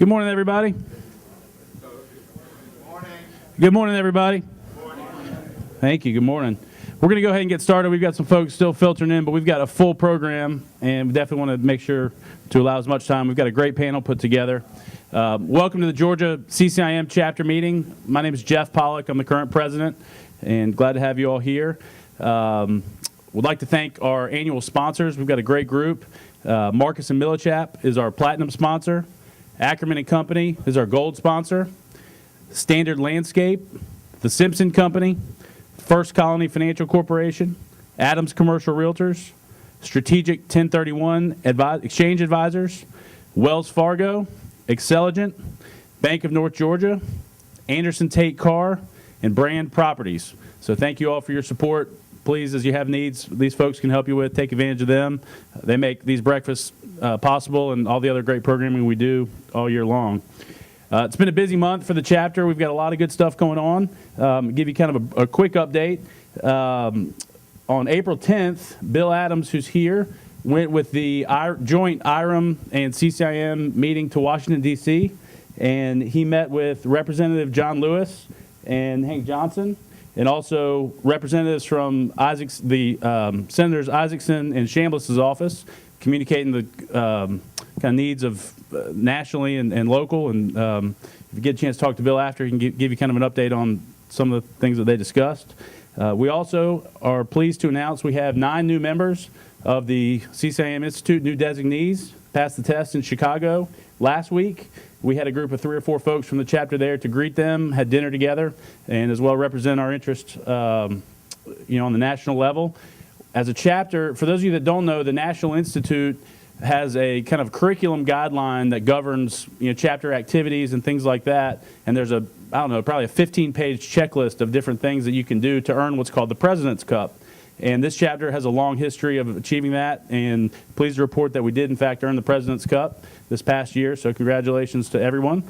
Good morning, everybody. Good morning, everybody. Thank you. Good morning. We're going to go ahead and get started. We've got some folks still filtering in, but we've got a full program, and we definitely want to make sure to allow as much time. We've got a great panel put together. Welcome to the Georgia CCIM chapter meeting. My name is Jeff Pollock. I'm the current president, and glad to have you all here. We'd like to thank our annual sponsors. We've got a great group. Marcus and Millichap is our platinum sponsor. Ackerman and Company is our gold sponsor. Standard Landscape, the Simpson Company, First Colony Financial Corporation, Adams Commercial Realtors, Strategic 1031 Exchange Advisors, Wells Fargo, Excelligent, Bank of North Georgia, Anderson Tate Carr, and Brand Properties. So thank you all for your support. Please, as you have needs, these folks can help you with. Take advantage of them. They make these breakfasts possible and all the other great programming we do all year long. It's been a busy month for the chapter. We've got a lot of good stuff going on. Give you kind of a quick update. On April 10th, Bill Adams, who's here, went with the joint IRM and CCIM meeting to Washington, D.C., and he met with Representative John Lewis and Hank Johnson, and also representatives from Senators Isaacson and Chambliss's office, communicating the kind of needs of nationally and local. And if you get a chance to talk to Bill after, he can give you kind of an update on some of the things that they discussed. We also are pleased to announce we have 9 new members of the CCIM Institute, new designees, passed the test in Chicago last week. We had a group of 3 or 4 folks from the chapter there to greet them, had dinner together, and as well represent our interest on the national level. As a chapter, for those of you that don't know, the National Institute has a kind of curriculum guideline that governs chapter activities and things like that, and there's probably a 15-page checklist of different things that you can do to earn what's called the President's Cup. And this chapter has a long history of achieving that, and pleased to report that we did, in fact, earn the President's Cup this past year, so congratulations to everyone.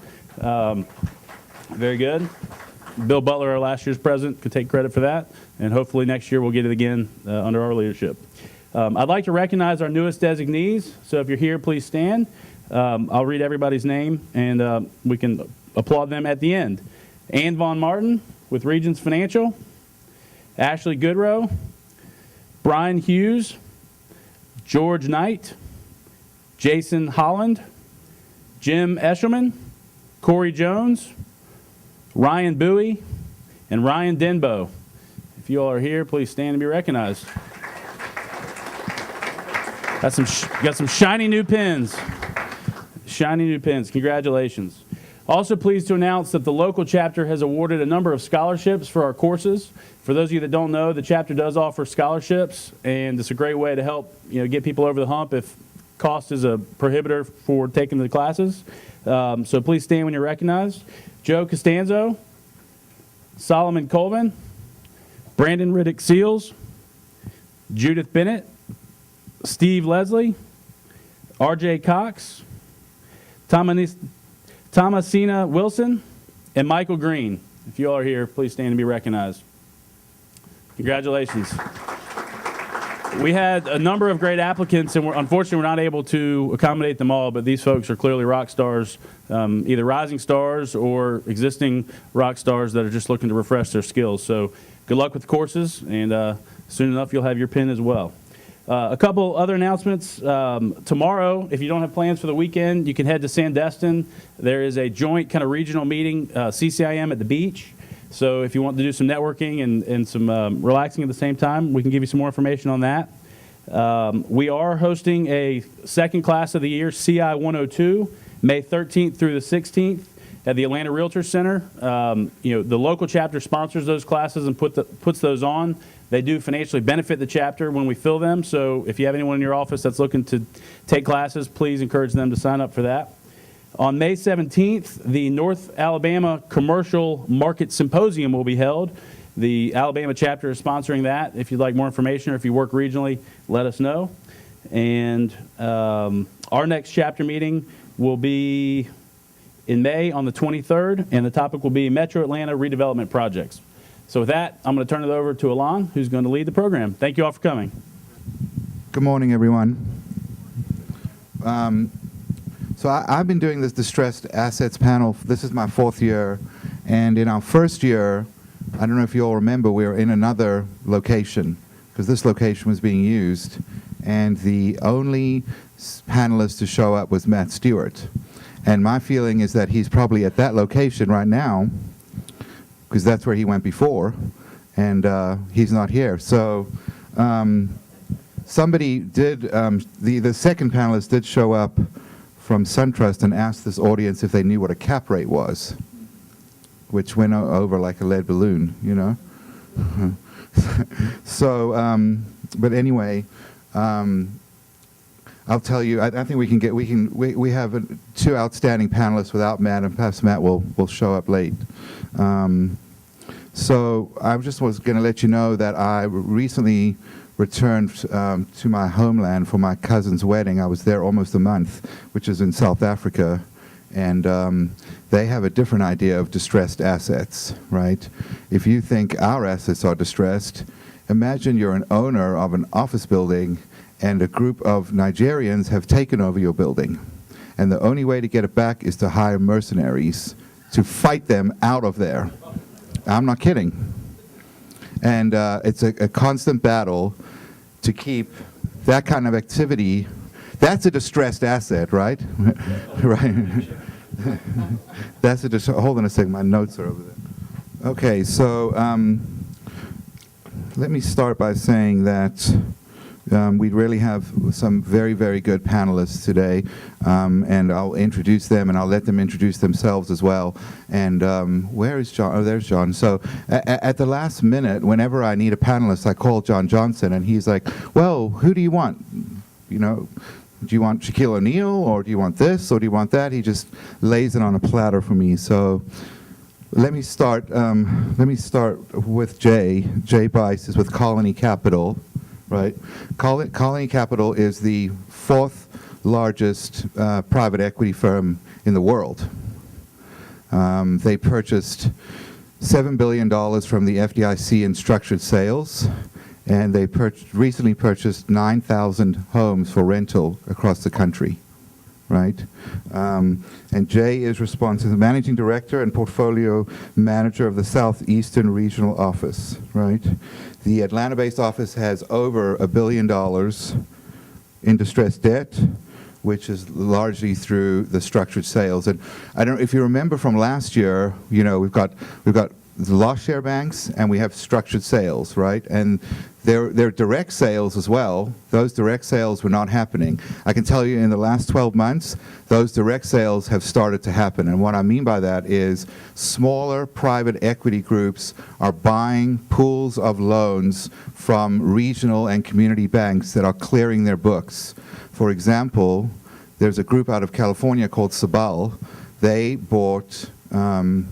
Very good. Bill Butler, our last year's president, could take credit for that, and hopefully next year we'll get it again under our leadership. I'd like to recognize our newest designees, so if you're here, please stand. I'll read everybody's name, and we can applaud them at the end. Ann Von Martin with Regions Financial, Ashley Goodrow, Brian Hughes, George Knight, Jason Holland, Jim Eshelman, Corey Jones, Ryan Bowie, and Ryan Denbo. If you all are here, please stand and be recognized. Got some shiny new pins. Shiny new pins. Congratulations. Also pleased to announce that the local chapter has awarded a number of scholarships for our courses. For those of you that don't know, the chapter does offer scholarships, and it's a great way to help get people over the hump if cost is a prohibitor for taking the classes. So please stand when you're recognized. Joe Costanzo, Solomon Colvin, Brandon Riddick Seals, Judith Bennett, Steve Leslie, R.J. Cox, Thomasina Wilson, and Michael Green. If you all are here, please stand and be recognized. Congratulations. We had a number of great applicants, and unfortunately we're not able to accommodate them all, but these folks are clearly rock stars, either rising stars or existing rock stars that are just looking to refresh their skills. So good luck with the courses, and soon enough you'll have your pin as well. A couple other announcements. Tomorrow, if you don't have plans for the weekend, you can head to Sandestin. There is a joint kind of regional meeting, CCIM at the beach. So if you want to do some networking and some relaxing at the same time, we can give you some more information on that. We are hosting a second class of the year, CI 102, May 13th through the 16th at the Atlanta Realtor Center. The local chapter sponsors those classes and puts those on. They do financially benefit the chapter when we fill them, so if you have anyone in your office that's looking to take classes, please encourage them to sign up for that. On May 17th, the North Alabama Commercial Market Symposium will be held. The Alabama chapter is sponsoring that. If you'd like more information or if you work regionally, let us know. And our next chapter meeting will be in May on the 23rd, and the topic will be Metro Atlanta redevelopment projects. So with that, I'm going to turn it over to Alon, who's going to lead the program. Thank you all for coming. Good morning, everyone. So I've been doing this distressed assets panel. This is my 4th year. And in our first year, I don't know if you all remember, we were in another location because this location was being used. And the only panelist to show up was Matt Stewart. And my feeling is that he's probably at that location right now because that's where he went before. And he's not here. So somebody did, the second panelist did show up from SunTrust and asked this audience if they knew what a cap rate was, which went over like a lead balloon, you know. So, but anyway, I'll tell you, I think we have 2 outstanding panelists without Matt, and perhaps Matt will show up late. So I just was going to let you know that I recently returned to my homeland for my cousin's wedding. I was there almost a month, which is in South Africa, and they have a different idea of distressed assets, right? If you think our assets are distressed, imagine you're an owner of an office building and a group of Nigerians have taken over your building. And the only way to get it back is to hire mercenaries to fight them out of there. I'm not kidding. And it's a constant battle to keep that kind of activity. That's a distressed asset, right? Right. That's hold on a second, my notes are over there. Okay, so let me start by saying that we really have some very, very good panelists today, and I'll introduce them, and I'll let them introduce themselves as well. And where is John? Oh, there's John. So at the last minute, whenever I need a panelist, I call John Johnson, and he's like, well, who do you want? You know, do you want Shaquille O'Neal, or do you want this, or do you want that? He just lays it on a platter for me. So let me start with Jay. Jay Bice is with Colony Capital. Right, Colony Capital is the 4th largest private equity firm in the world. They purchased $7 billion from the FDIC in structured sales, and they recently purchased 9,000 homes for rental across the country. Right, and Jay is responsible, managing director and portfolio manager of the Southeastern Regional Office. Right. The Atlanta-based office has over $1 billion in distressed debt, which is largely through the structured sales. And I don't know if you remember from last year, you know, we've got the loss share banks and we have structured sales, right? And they're direct sales as well. Those direct sales were not happening. I can tell you in the last 12 months, those direct sales have started to happen. And what I mean by that is smaller private equity groups are buying pools of loans from regional and community banks that are clearing their books. For example, there's a group out of California called Sabal. They bought $100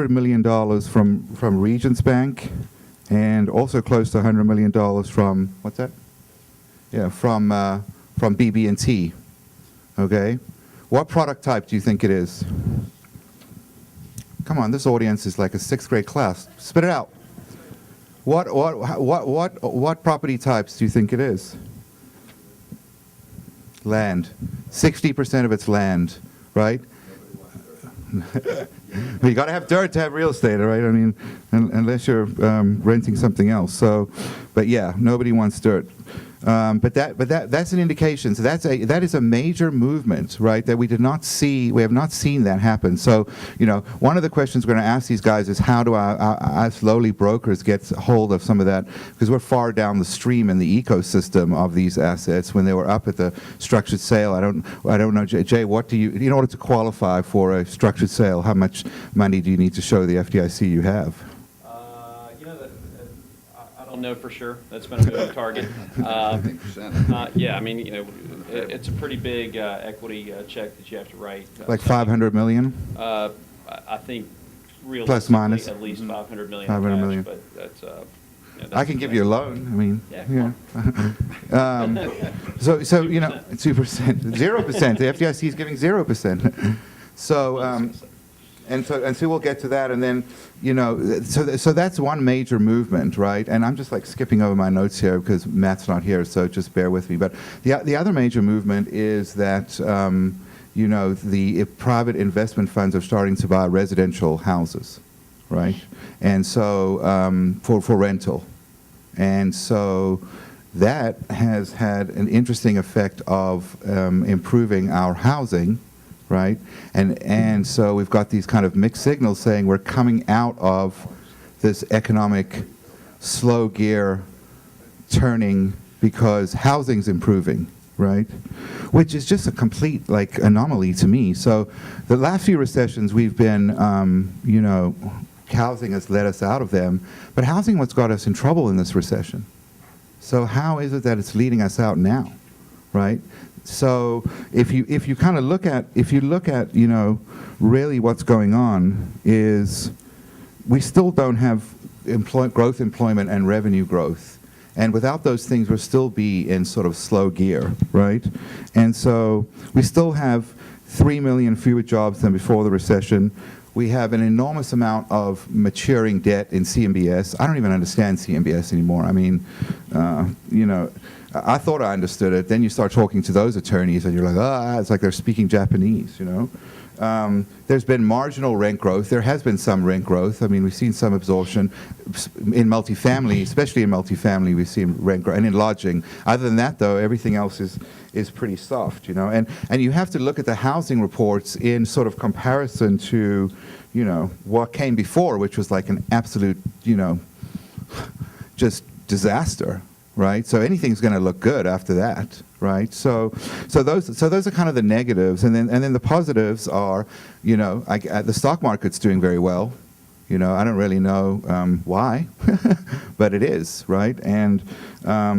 million from Regions Bank, and also close to $100 million from, what's that? Yeah, from BB&T, okay? What product type do you think it is? Come on, this audience is like a 6th grade class. Spit it out. What property types do you think it is? Land. 60% of it's land, right? You got to have dirt to have real estate, right? I mean, unless you're renting something else. So, but yeah, nobody wants dirt. But that's an indication. So that is a major movement, right? That we did not see. We have not seen that happen. So, you know, one of the questions we're going to ask these guys is how do us lowly brokers get hold of some of that? Because we're far down the stream in the ecosystem of these assets. When they were up at the structured sale, I don't know, Jay. What do you, in order to qualify for a structured sale, how much money do you need to show the FDIC you have? I don't know for sure. That's been a moving target. Yeah, I mean, you know, it's a pretty big equity check that you have to write. Like 500 million? I think realistically plus minus at least 500 million. 500 million. But that's. I can give you a loan. I mean, yeah. So you know, 2%, 0%. The FDIC is giving 0%. So And so we'll get to that, and then, so that's one major movement, right? And I'm just like skipping over my notes here because Matt's not here, so just bear with me. But the other major movement is that, the private investment funds are starting to buy residential houses, right? And so for rental, and so that has had an interesting effect of improving our housing. Right, and so we've got these kind of mixed signals saying we're coming out of this economic slow gear turning because housing's improving, right? Which is just a complete like anomaly to me. So the last few recessions we've been, housing has led us out of them, but housing what's got us in trouble in this recession. So how is it that it's leading us out now, right? So if you kind of look at really what's going on is we still don't have growth, employment, and revenue growth, and without those things we'll still be in sort of slow gear, right? And so we still have 3 million fewer jobs than before the recession. We have an enormous amount of maturing debt in CMBS. I don't even understand CMBS anymore. I mean, I thought I understood it. Then you start talking to those attorneys, and you're like, it's like they're speaking Japanese, There's been marginal rent growth. There has been some rent growth. I mean, we've seen some absorption in multifamily, especially in multifamily. We've seen rent growth, and in lodging. Other than that, though, everything else is pretty soft, And you have to look at the housing reports in sort of comparison to, what came before, which was like an absolute, just disaster. Right, so anything's going to look good after that, right? So those are kind of the negatives, and then the positives are, the stock market's doing very well. I don't really know why, but it is, right? And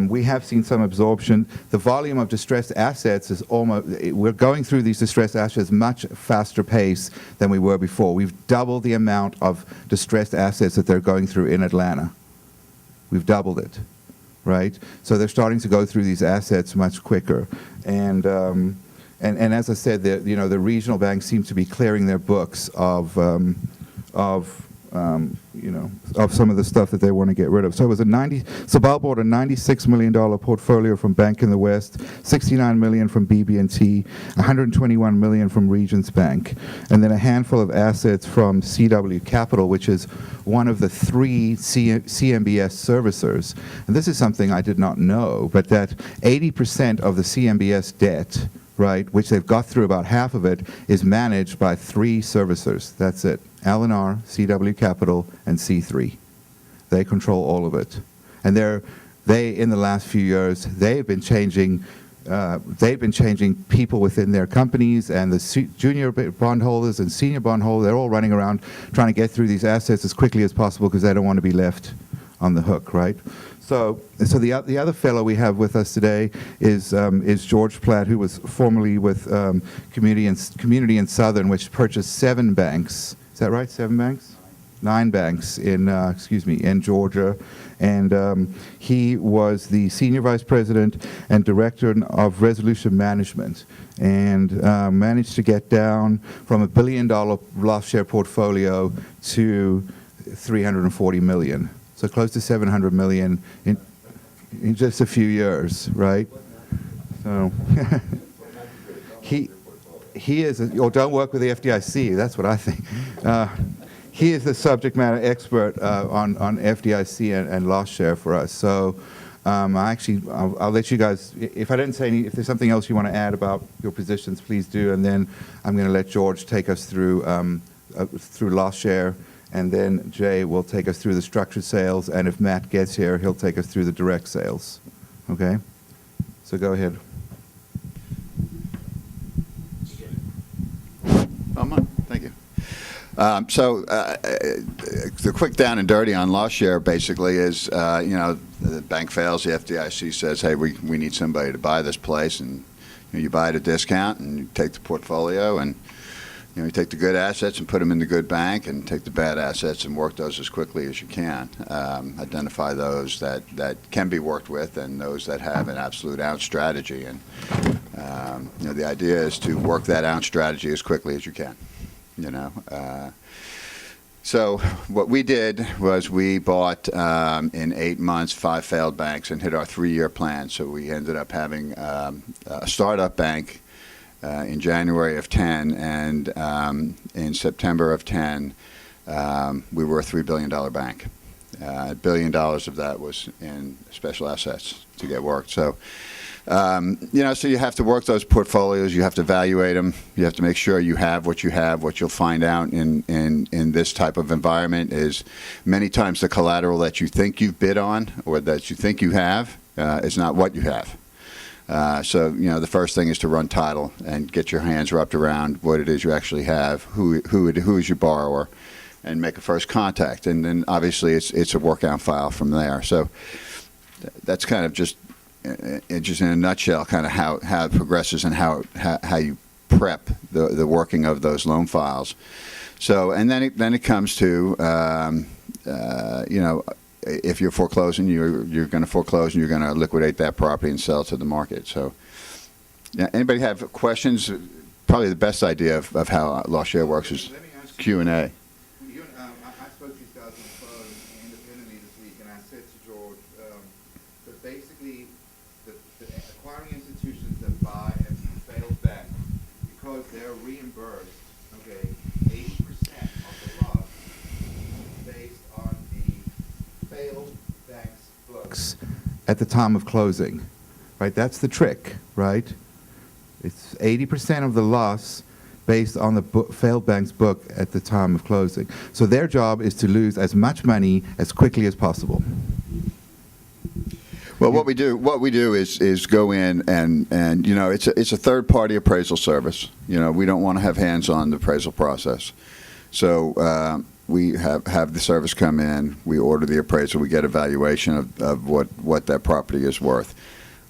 we have seen some absorption. The volume of distressed assets is we're going through these distressed assets much faster pace than we were before. We've doubled the amount of distressed assets that they're going through in Atlanta. We've doubled it. Right, so they're starting to go through these assets much quicker, and as I said, the regional banks seem to be clearing their books of some of the stuff that they want to get rid of. So it was Sabal bought a $96 million portfolio from Bank in the West, $69 million from BB&T, $121 million from Regions Bank, and then a handful of assets from CW Capital, which is one of the 3 CMBS servicers. And this is something I did not know, but that 80% of the CMBS debt, right, which they've got through about half of it, is managed by 3 servicers. That's it. L&R, CW Capital, and C3. They control all of it. And they in the last few years, they've been changing people within their companies, and the junior bondholders and senior bondholders, they're all running around trying to get through these assets as quickly as possible because they don't want to be left on the hook, right? So the other fellow we have with us today is George Platt, who was formerly with Community and Southern, which purchased 7 banks. Is that right? 7 banks? 9 banks in Georgia, and he was the senior vice president and director of resolution management, and managed to get down from $1 billion loss share portfolio to $340 million. So close to $700 million in just a few years, right? So he is, or don't work with the FDIC. That's what I think. He is the subject matter expert on FDIC and loss share for us. So I'll let you guys. If I didn't say any, if there's something else you want to add about your positions, please do. And then I'm going to let George take us through loss share. And then Jay will take us through the structured sales, and if Matt gets here, he'll take us through the direct sales. Okay? So go ahead. Thank you. The quick down and dirty on loss share basically is, the bank fails, the FDIC says, hey, we need somebody to buy this place, and you buy at a discount, and you take the portfolio, and you take the good assets and put them in the good bank, and take the bad assets and work those as quickly as you can. Identify those that can be worked with and those that have an absolute ounce strategy. And the idea is to work that ounce strategy as quickly as you can. you know. So what we did was we bought, in 8 months, 5 failed banks and hit our 3-year plan. So we ended up having a startup bank in January of 10, and in September of 10, we were a $3 billion bank. $1 billion of that was in special assets to get worked. So, you know, so you have to work those portfolios. You have to evaluate them. You have to make sure you have. What you'll find out in this type of environment is many times the collateral that you think you've bid on or that you think you have is not what you have. So, you know, the first thing is to run title and get your hands wrapped around what it is you actually have, who is your borrower, and make a first contact. And then obviously it's a workout file from there. So that's kind of just in a nutshell kind of how it progresses and how you prep the working of those loan files. So, and then it comes to, you know, if you're foreclosing, you're going to foreclose and you're going to liquidate that property and sell it to the market. So, yeah, anybody have questions? Probably the best idea of how loss share works is Q&A. I spoke to these guys on the phone independently this week, and I said to George that basically the acquiring institutions that buy a failed bank, because they're reimbursed, okay, 80% of the loss based on the failed bank's books at the time of closing, right? That's the trick, right? It's 80% of the loss based on the failed bank's book at the time of closing. So their job is to lose as much money as quickly as possible. Well, what we do is go in and you know, it's a third-party appraisal service. You know, we don't want to have hands on the appraisal process. So we have the service come in, we order the appraisal, we get a valuation of what that property is worth.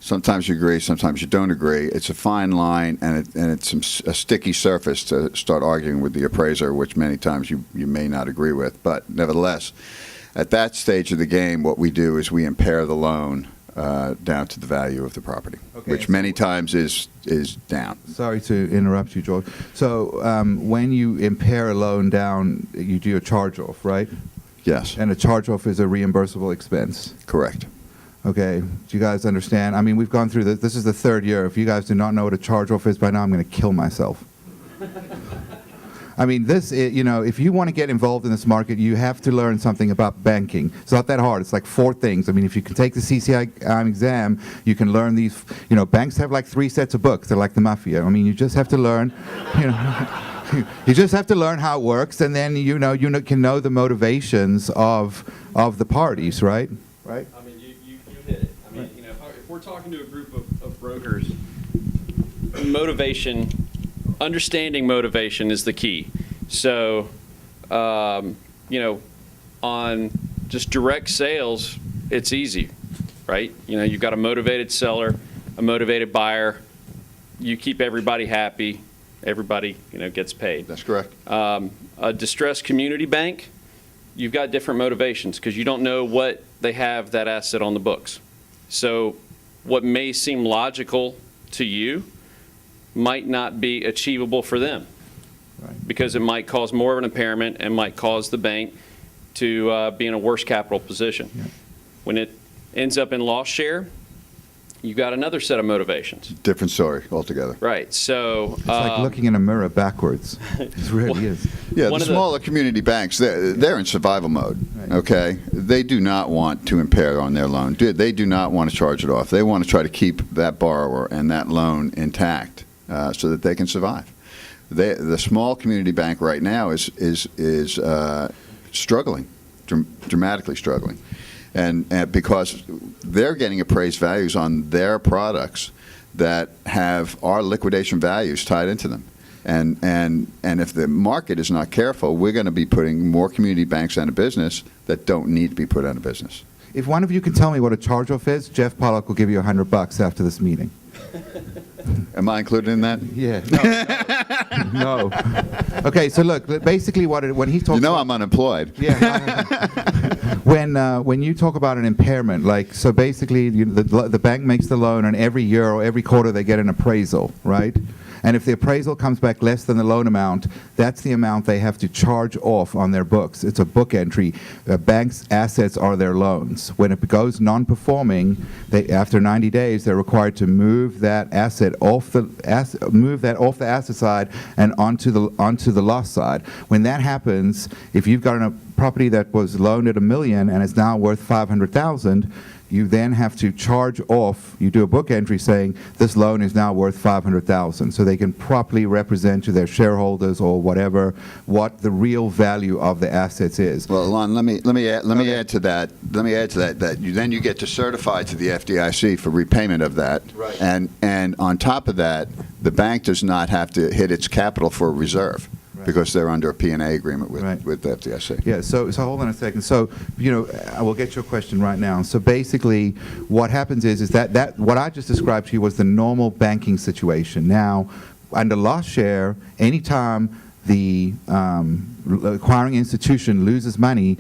Sometimes you agree, sometimes you don't agree. It's a fine line, and it's a sticky surface to start arguing with the appraiser, which many times you may not agree with. But nevertheless, at that stage of the game, what we do is we impair the loan down to the value of the property, Okay, which many times is down. Sorry to interrupt you, George. So when you impair a loan down, you do a charge-off, right? Yes, And a charge-off is a reimbursable expense. correct. Okay, do you guys understand? I mean, we've gone through this. This is the 3rd year. If you guys do not know what a charge-off is by now, I'm going to kill myself. I mean, you know, if you want to get involved in this market, you have to learn something about banking. It's not that hard. It's like 4 things. I mean, if you can take the CCIM exam, you can learn these. You know, banks have like 3 sets of books. They're like the mafia. I mean, you just have to learn, you know, you just have to learn how it works, and then you can know the motivations of the parties, right? Right. I mean, you hit it. I mean, you know, if we're talking to a group of brokers, motivation, understanding motivation is the key. So, you know, on just direct sales, it's easy, right? You know, you've got a motivated seller, a motivated buyer. You keep everybody happy. Everybody, you know, gets paid. That's correct. A distressed community bank, you've got different motivations because you don't know what they have that asset on the books. So what may seem logical to you might not be achievable for them, Right. because it might cause more of an impairment and might cause the bank to be in a worse capital position. Yeah. When it ends up in loss share, you've got another set of motivations. Different story altogether. Right. So It's like looking in a mirror backwards. It really is. Yeah, One the of the- smaller community banks, they're in survival mode, Right. okay? They do not want to impair on their loan. They do not want to charge it off. They want to try to keep that borrower and that loan intact so that they can survive. The small community bank right now is struggling, dramatically struggling. And because they're getting appraised values on their products that have our liquidation values tied into them. And if the market is not careful, we're going to be putting more community banks out of business that don't need to be put out of business. If one of you can tell me what a charge-off is, Jeff Pollock will give you $100 after this meeting. Am I included in that? Yeah. No. Okay, so look, basically when he talks You know about, I'm unemployed. Yeah. When you talk about an impairment, like, so basically the bank makes the loan, and every year or every quarter they get an appraisal, right? And if the appraisal comes back less than the loan amount, that's the amount they have to charge off on their books. It's a book entry. Banks' assets are their loans. When it goes non-performing, after 90 days, they're required to move that asset off the asset side and onto the loss side. When that happens, if you've got a property that was loaned at $1 million and is now worth $500,000, you then have to charge off. You do a book entry saying this loan is now worth $500,000, so they can properly represent to their shareholders or whatever what the real value of the assets is. Well, Lon, let me add to that. That you get to certify to the FDIC for repayment of that. Right. And on top of that, the bank does not have to hit its capital for a reserve. Right. Because they're under a P&A agreement with, Right. with the FDIC. Yeah, so hold on a second. So, I will get your question right now. So basically, what happens is that what I just described to you was the normal banking situation. Now, under loss share, anytime the acquiring institution loses money,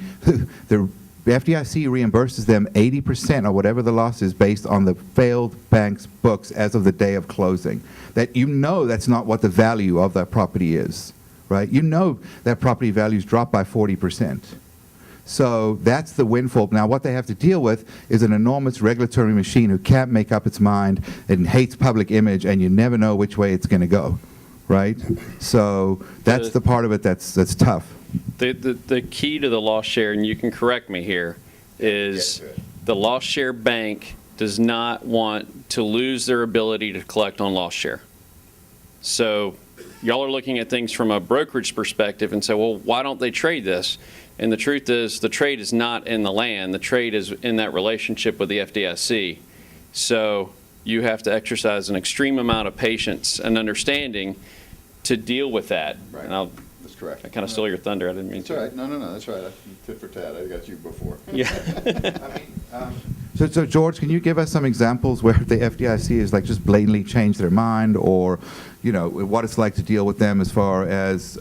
the FDIC reimburses them 80% or whatever the loss is based on the failed bank's books as of the day of closing. That that's not what the value of that property is. Right? That property values drop by 40%. So that's the windfall. Now, what they have to deal with is an enormous regulatory machine who can't make up its mind and hates public image, and you never know which way it's going to go. Right? So that's the part of it that's tough. The key to the loss share, and you can correct me here, is the loss share bank does not want to lose their ability to collect on loss share. So y'all are looking at things from a brokerage perspective and say, well, why don't they trade this? And the truth is, the trade is not in the land. The trade is in that relationship with the FDIC. So you have to exercise an extreme amount of patience and understanding to deal with that. Right. And That's correct. I kind of stole your thunder. I didn't mean That's to. all right. No, that's right. Tit for tat. I got you before. Yeah. So George, can you give us some examples where the FDIC has just blatantly changed their mind, or what it's like to deal with them as far as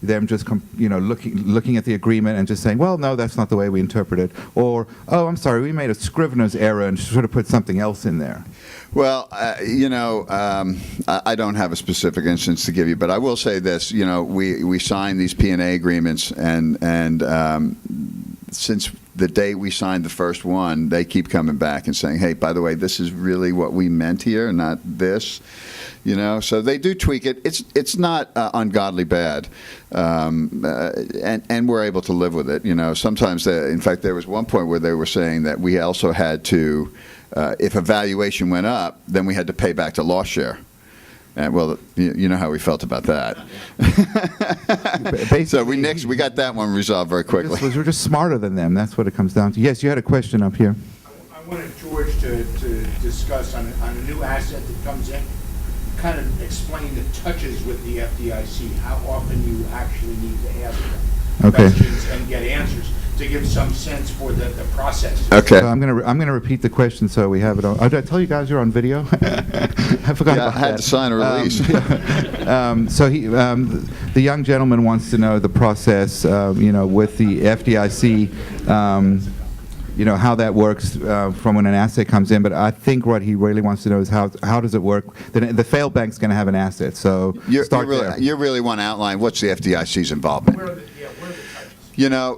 them just looking at the agreement and just saying, well, no, that's not the way we interpret it, or oh, I'm sorry, we made a Scrivener's error and should have put something else in there. Well, I don't have a specific instance to give you, but I will say this. We signed these P&A agreements, and since the day we signed the first one, they keep coming back and saying, hey, by the way, this is really what we meant here, not this. So they do tweak it. It's not ungodly bad, and we're able to live with it. Sometimes, in fact, there was one point where they were saying that we also had to, if a valuation went up, then we had to pay back the loss share. And well, you know how we felt about that. So we got that one resolved very quickly. We're just smarter than them. That's what it comes down to. Yes, you had a question up here. I wanted George to discuss on a new asset that comes in, kind of explain the touches with the FDIC, how often you actually need to ask questions and get answers to give some sense for the process. Okay. I'm gonna repeat the question so we have it on. Oh, did I tell you guys you're on video? I forgot about that. I had to sign a release. So the young gentleman wants to know the process, with the FDIC, how that works from when an asset comes in. But I think what he really wants to know is how does it work? The failed bank's going to have an asset, so start there. You really want to outline what's the FDIC's involvement. Where are the touches?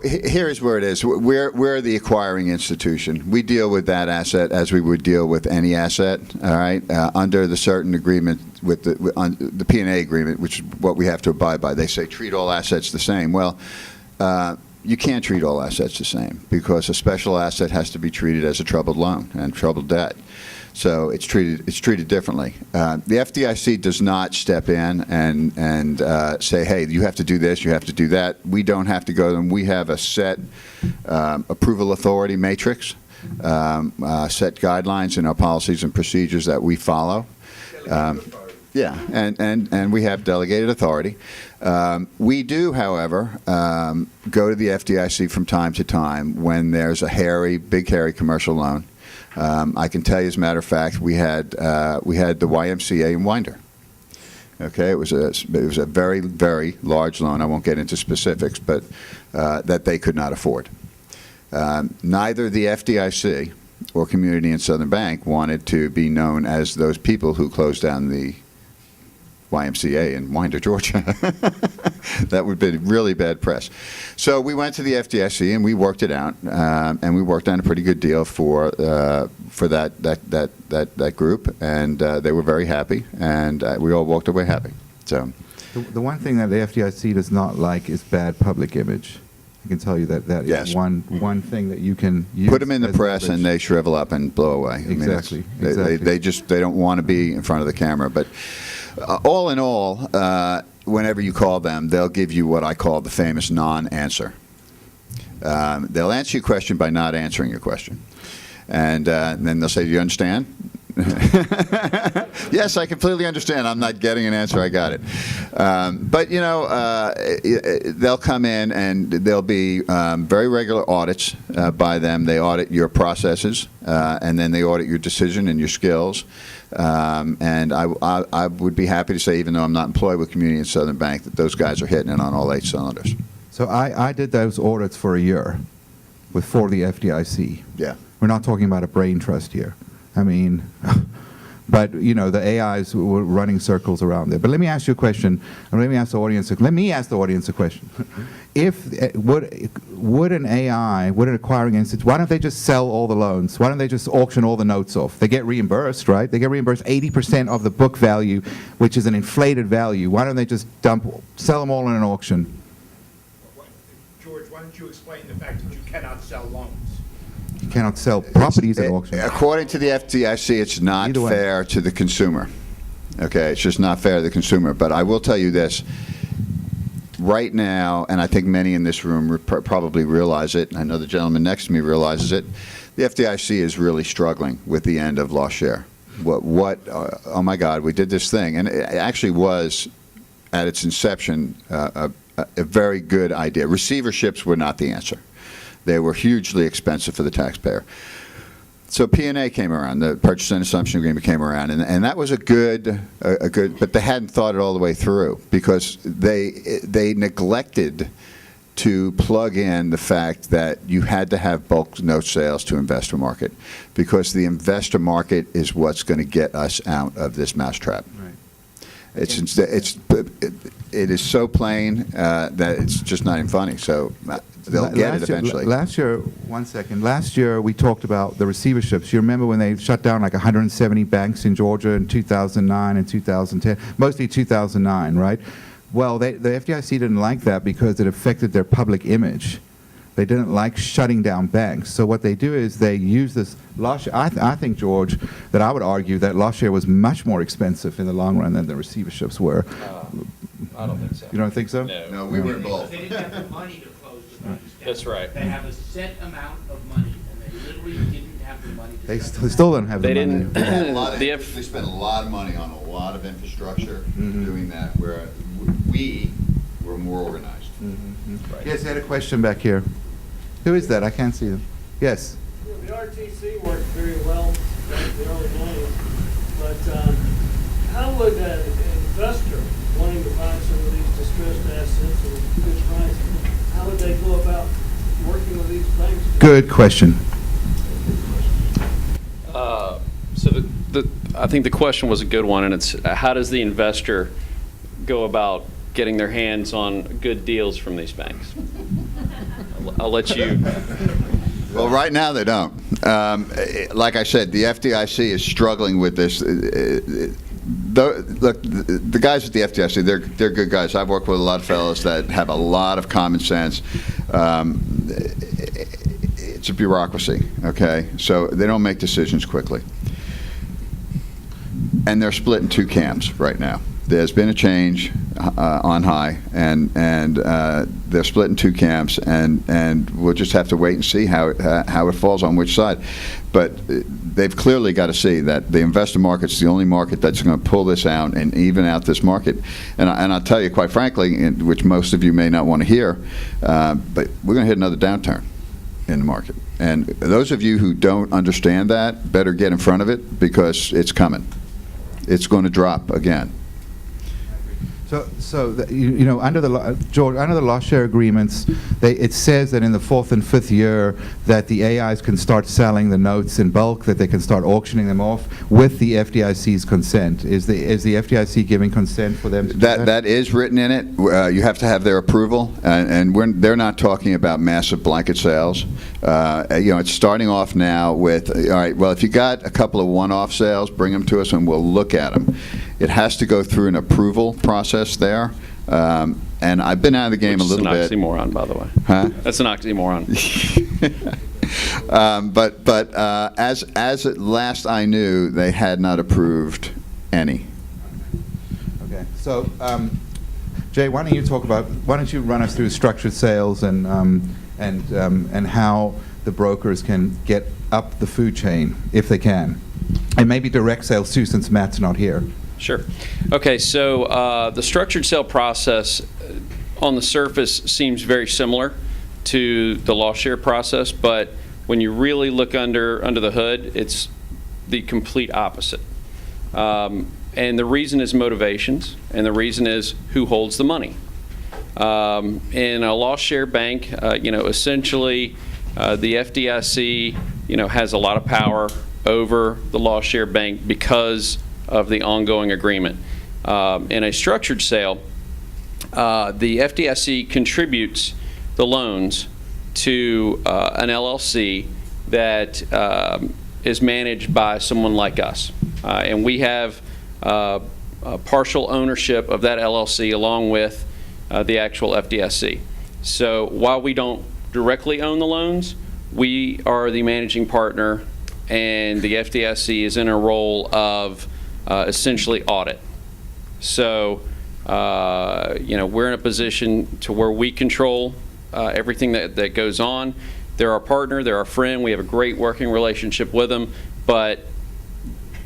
Here's where it is. We're the acquiring institution. We deal with that asset as we would deal with any asset, all right, under the certain agreement with the P&A agreement, which is what we have to abide by. They say treat all assets the same. Well, you can't treat all assets the same because a special asset has to be treated as a troubled loan and troubled debt. So it's treated differently. The FDIC does not step in and say, hey, you have to do this, you have to do that. We don't have to go to them. We have a set approval authority matrix, set guidelines in our policies and procedures that we follow. Yeah, and we have delegated authority. We do, however, go to the FDIC from time to time when there's a big, hairy commercial loan. I can tell you, as a matter of fact, we had the YMCA in Winder. Okay, it was a very, very large loan. I won't get into specifics, but that they could not afford. Neither the FDIC or Community and Southern Bank wanted to be known as those people who closed down the YMCA in Winder, Georgia. That would be really bad press. So we went to the FDIC and we worked it out, and we worked on a pretty good deal for that group, and they were very happy, and we all walked away happy. So The one thing that the FDIC does not like is bad public image. I can tell you that Yes. is one thing that you can use. put them in the as press leverage. and they shrivel up and blow away. I mean, Exactly, they exactly. they don't want to be in front of the camera. But all in all, whenever you call them, they'll give you what I call the famous non-answer. They'll answer your question by not answering your question. And then they'll say, do you understand? Yes, I completely understand. I'm not getting an answer. I got it. But, you know, they'll come in and there'll be very regular audits by them. They audit your processes, and then they audit your decision and your skills. And I would be happy to say, even though I'm not employed with Community and Southern Bank, that those guys are hitting it on all 8 cylinders. So I did those audits for a year for the FDIC. Yeah. We're not talking about a brain trust here. I mean, but, you know, the AIs were running circles around there. But let me ask you a question, and let me ask the audience a question. If, would an AI, would an acquiring institute, why don't they just sell all the loans? Why don't they just auction all the notes off? They get reimbursed, right? They get reimbursed 80% of the book value, which is an inflated value. Why don't they just sell them all in an auction? George, why don't you explain the fact that you cannot sell loans? You cannot sell properties at auction. According to the FDIC, it's not Either way. fair to the consumer. Okay, it's just not fair to the consumer. But I will tell you this. Right now, and I think many in this room probably realize it, I know the gentleman next to me realizes it, the FDIC is really struggling with the end of lost share. Oh my God, we did this thing. And it actually was, at its inception, a very good idea. Receiverships were not the answer. They were hugely expensive for the taxpayer. So P&A came around, the purchase and assumption agreement came around, and that was a good, but they hadn't thought it all the way through because they neglected to plug in the fact that you had to have bulk note sales to investor market, because the investor market is what's going to get us out of this mousetrap. Right. It is so plain that it's just not even funny. So they'll get it eventually. Last year, we talked about the receiverships. You remember when they shut down like 170 banks in Georgia in 2009 and 2010, mostly 2009, right? Well, the FDIC didn't like that because it affected their public image. They didn't like shutting down banks. So what they do is they use this loss share. I think, George, that I would argue that loss share was much more expensive in the long run than the receiverships were. I don't think so. You don't think so? No, we were both. They didn't have the money to close the banks down. That's right. They have a set amount of money, and they literally didn't have the money to They shut them still don't have the They money. didn't. They spent a lot of money on a lot of infrastructure doing that, where we were more organized. Right. Yes, I had a question back here. Who is that? I can't see them. Yes. The RTC worked very well back in the early 90s, but how would an investor wanting to buy some of these distressed assets at a good price, how would they go about working with these banks? Good question. So I think the question was a good one, and it's how does the investor go about getting their hands on good deals from these banks? I'll let you. Well, right now they don't. Like I said, the FDIC is struggling with this. Look, the guys at the FDIC, they're good guys. I've worked with a lot of fellows that have a lot of common sense. It's a bureaucracy, okay? So they don't make decisions quickly. And they're split in 2 camps right now. There's been a change on high, and they're split in 2 camps, and we'll just have to wait and see how it falls on which side. But they've clearly got to see that the investor market's the only market that's going to pull this out and even out this market. And I'll tell you, quite frankly, which most of you may not want to hear, but we're going to hit another downturn in the market. And those of you who don't understand that better get in front of it, because it's coming. It's going to drop again. You know, under the George, under the loss share agreements, it says that in the 4th and 5th year that the AIs can start selling the notes in bulk, that they can start auctioning them off with the FDIC's consent. Is the FDIC giving consent for them to do that? That is written in it. You have to have their approval, and they're not talking about massive blanket sales. You know, it's starting off now with, all right, well, if you got a couple of one-off sales, bring them to us and we'll look at them. It has to go through an approval process there. And I've been out of the game a little bit. That's an oxymoron, by the way. Huh? That's an oxymoron. But as at last I knew, they had not approved any. Okay. So, Jay, why don't you run us through structured sales and how the brokers can get up the food chain if they can, and maybe direct sales too, since Matt's not here. Sure. Okay, so the structured sale process on the surface seems very similar to the loss share process, but when you really look under the hood, it's the complete opposite. And the reason is motivations, and the reason is who holds the money. In a loss share bank, you know, essentially the FDIC, you know, has a lot of power over the loss share bank because of the ongoing agreement. In a structured sale, the FDIC contributes the loans to an LLC that is managed by someone like us. And we have partial ownership of that LLC along with the actual FDIC. So while we don't directly own the loans, we are the managing partner, and the FDIC is in a role of essentially audit. So, you know, we're in a position to where we control everything that goes on. They're our partner, they're our friend, we have a great working relationship with them, but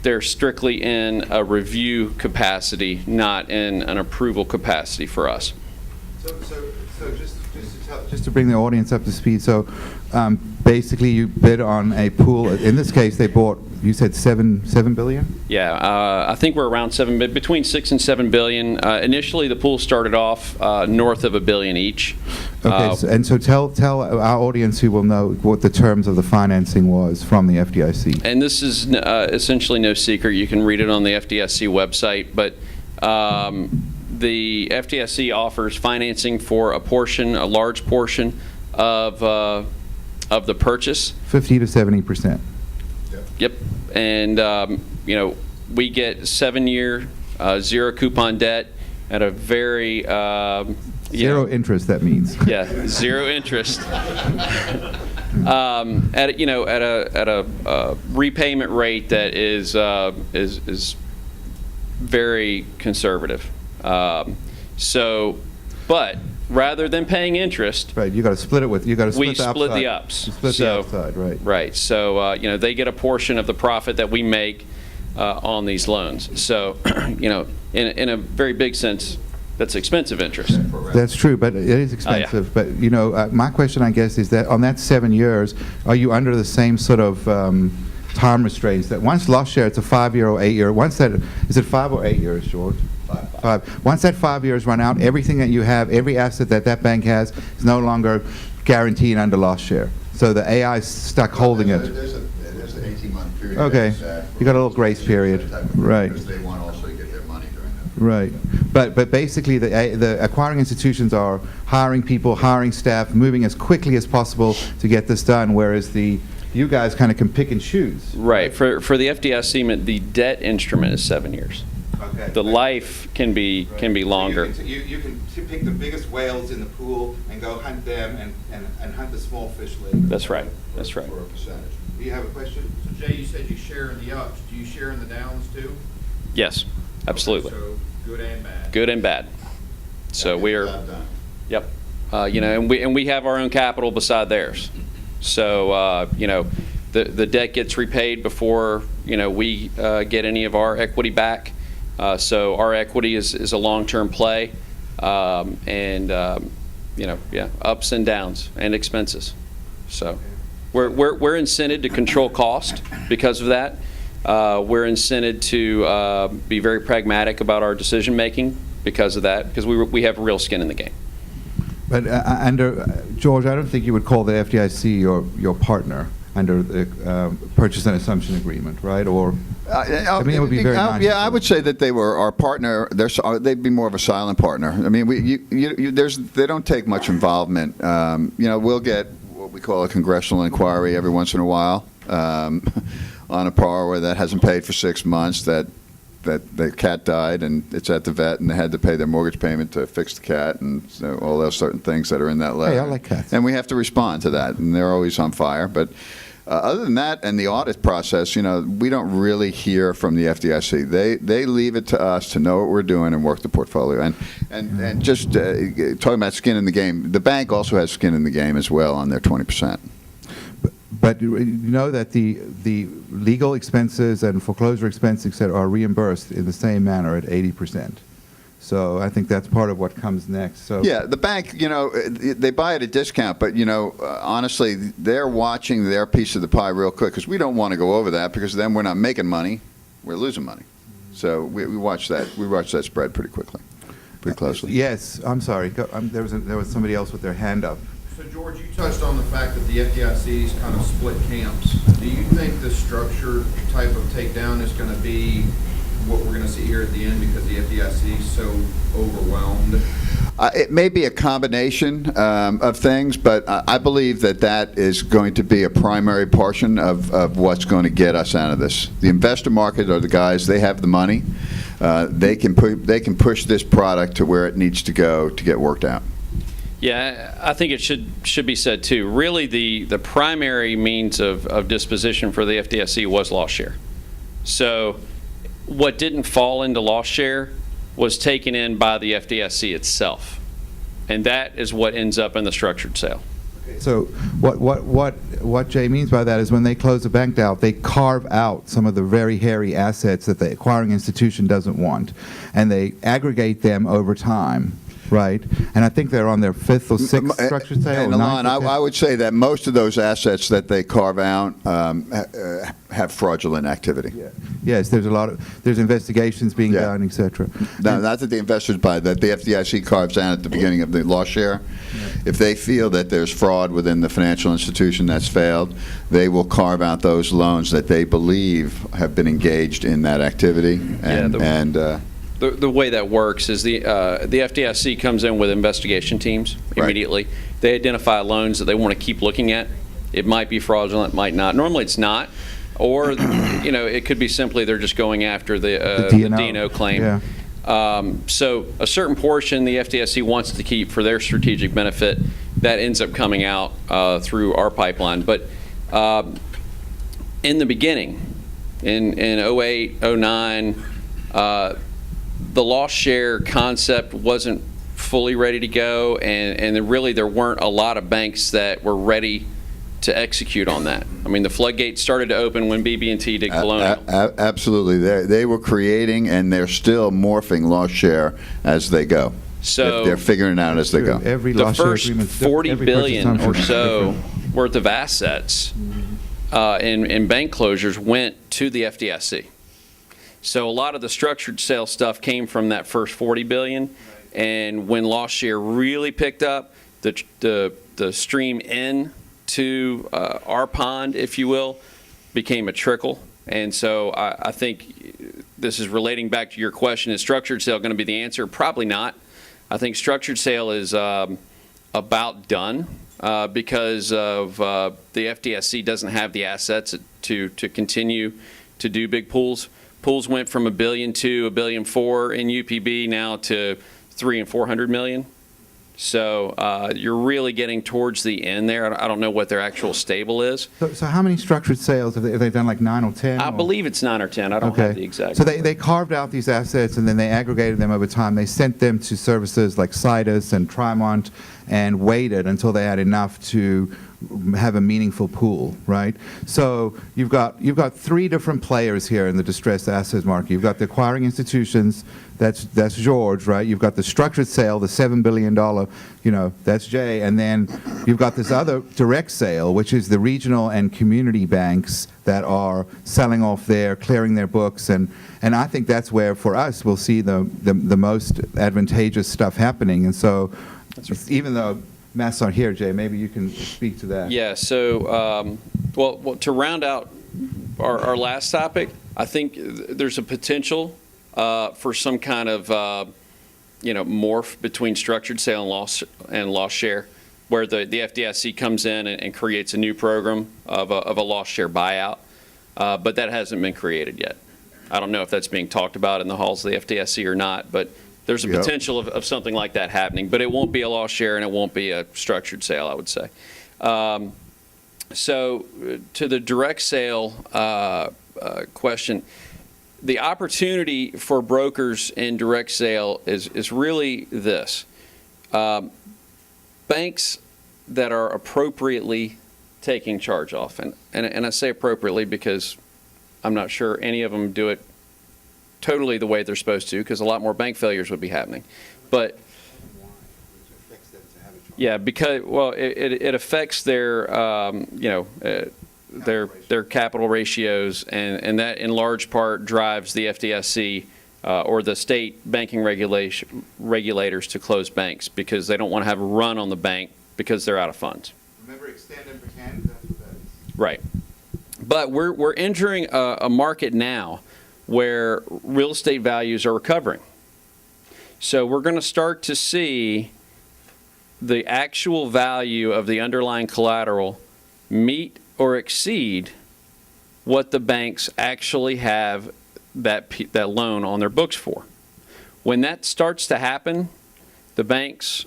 they're strictly in a review capacity, not in an approval capacity for us. So just to bring the audience up to speed, so basically you bid on a pool. In this case, they bought, you said $7 billion? Yeah, I think we're around between $6 and $7 billion. Initially, the pool started off north of $1 billion each. Okay, so tell our audience who will know what the terms of the financing was from the FDIC. And this is essentially no secret. You can read it on the FDIC website, but the FDIC offers financing for a large portion of the purchase. 50 to 70%. Yep. And, you know, we get 7-year, zero coupon debt at a very, Zero interest, that means. Yeah, zero interest. At a repayment rate that is very conservative. But rather than paying interest, right, you got to split it with, you got to split we the upside. split the ups. You split the upside, right. Right. So, you know, they get a portion of the profit that we make on these loans. So, you know, in a very big sense, that's expensive interest. That's true, but it is expensive. Oh, yeah. But, you know, my question, I guess, is that on that 7 years, are you under the same sort of time restraints that once loss share, it's a 5-year or 8-year, once that, is it 5 or 8 years, George? 5. Once that 5 years run out, everything that you have, every asset that bank has is no longer guaranteed under loss share. So the AI is stuck holding it. There's an 18-month period. Okay, you got a little grace period, right? Because they want also to get their money during that. Right, but basically the acquiring institutions are hiring people, hiring staff, moving as quickly as possible to get this done, whereas you guys kind of can pick and choose. Right. For the FDIC, the debt instrument is 7 years. Okay. The life can be longer. So you can pick the biggest whales in the pool and go hunt them and hunt the small fish later. That's right. That's right. For a percentage. Do you have a question? So Jay, you said you share in the ups. Do you share in the downs too? Yes, absolutely. So good and bad. Good and bad. So we are. Job done. Yep. You know, and we have our own capital beside theirs. So you know, the debt gets repaid before, you know, we get any of our equity back. So our equity is a long-term play, and you know, yeah, ups and downs and expenses. So we're incented to control cost because of that. We're incented to be very pragmatic about our decision making because of that, because we have real skin in the game. But George, I don't think you would call the FDIC your partner under the purchase and assumption agreement, right? Or I mean, it would be very nice. Yeah, I would say that they were our partner. They'd be more of a silent partner. I mean, they don't take much involvement. We'll get what we call a congressional inquiry every once in a while on a borrower that hasn't paid for 6 months, that the cat died and it's at the vet and they had to pay their mortgage payment to fix the cat, and so all those certain things that are in that letter. Hey, I like cats. And we have to respond to that, and they're always on fire. But other than that, and the audit process, we don't really hear from the FDIC. They leave it to us to know what we're doing and work the portfolio. And just talking about skin in the game, the bank also has skin in the game as well on their 20%. But you know that the legal expenses and foreclosure expenses, et cetera, are reimbursed in the same manner at 80%. So I think that's part of what comes next. So yeah, the bank, they buy at a discount, but honestly, they're watching their piece of the pie real quick, because we don't want to go over that, because then we're not making money, we're losing money. So we watch that. We watch that spread pretty quickly, pretty closely. Yes, I'm sorry. There was somebody else with their hand up. So George, you touched on the fact that the FDIC's kind of split camps. Do you think the structured type of takedown is going to be what we're going to see here at the end because the FDIC is so overwhelmed? It may be a combination of things, but I believe that is going to be a primary portion of what's going to get us out of this. The investor market are the guys, they have the money. They can push this product to where it needs to go to get worked out. Yeah, I think it should be said too. Really, the primary means of disposition for the FDIC was loss share. So what didn't fall into loss share was taken in by the FDIC itself, and that is what ends up in the structured sale. So what Jay means by that is when they close a bank out, they carve out some of the very hairy assets that the acquiring institution doesn't want, and they aggregate them over time. Right, and I think they're on their 5th or 6th structured sale. And Alon, I would say that most of those assets that they carve out have fraudulent activity. Yeah. Yes, there's investigations being done, etc. No, not that the investors buy, that the FDIC carves out at the beginning of the loss share. Yeah. If they feel that there's fraud within the financial institution that's failed, they will carve out those loans that they believe have been engaged in that activity. The way that works is the FDIC comes in with investigation teams immediately. Right. They identify loans that they want to keep looking at. It might be fraudulent, might not. Normally it's not. Or, it could be simply they're just going after the D&O claim. Yeah. So a certain portion the FDIC wants to keep for their strategic benefit, that ends up coming out through our pipeline. But in the beginning, in 08, 09, the loss share concept wasn't fully ready to go, and there weren't a lot of banks that were ready to execute on that. I mean, the floodgates started to open when BB&T did Colonial. Absolutely. They were creating, and they're still morphing loss share as they go. So they're figuring it out as they go. The first $40 billion or so worth of assets in bank closures went to the FDIC. So a lot of the structured sale stuff came from that first $40 billion, and when loss share really picked up, the stream in to our pond, if you will, became a trickle. And so I think this is relating back to your question: is structured sale going to be the answer? Probably not. I think structured sale is about done because of the FDIC doesn't have the assets to continue to do big pools. Pools went from $1 billion to $1.4 billion in UPB now to $300 and $400 million. So you're really getting towards the end there. I don't know what their actual stable is. So how many structured sales have they done? Like 9 or 10? I believe it's 9 or 10. I don't have the exact. So they carved out these assets and then they aggregated them over time. They sent them to services like Citus and Trimont and waited until they had enough to have a meaningful pool, right? So you've got three different players here in the distressed assets market. You've got the acquiring institutions, that's George, right? You've got the structured sale, the $7 billion, that's Jay, and then you've got this other direct sale, which is the regional and community banks that are selling off clearing their books, and I think that's where, for us, we'll see the most advantageous stuff happening. And so, even though Matt's not here, Jay, maybe you can speak to that. Yeah, so, well, to round out our last topic, I think there's a potential for some kind of, morph between structured sale and loss share, where the FDIC comes in and creates a new program of a loss share buyout, but that hasn't been created yet. I don't know if that's being talked about in the halls of the FDIC or not, but there's a potential of something like that happening, but it won't be a loss share and it won't be a structured sale, I would say. So to the direct sale question, the opportunity for brokers in direct sale is really this. Banks that are appropriately taking charge off, and I say appropriately because I'm not sure any of them do it totally the way they're supposed to, because a lot more bank failures would be happening. But yeah, because it affects their their capital ratios, and that in large part drives the FDIC or the state banking regulators to close banks, because they don't want to have a run on the bank because they're out of funds. Remember, extend and pretend. That's what that is. Right. But we're entering a market now where real estate values are recovering. So we're going to start to see the actual value of the underlying collateral meet or exceed what the banks actually have that loan on their books for. When that starts to happen, the banks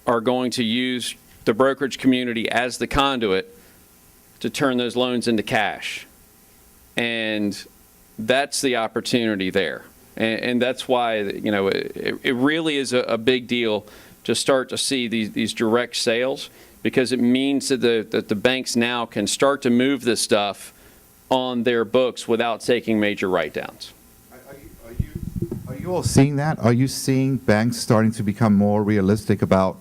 are going to use the brokerage community as the conduit to turn those loans into cash. And that's the opportunity there. And that's why, it really is a big deal to start to see these direct sales, because it means that the banks now can start to move this stuff on their books without taking major write-downs. Are you all seeing that? Are you seeing banks starting to become more realistic about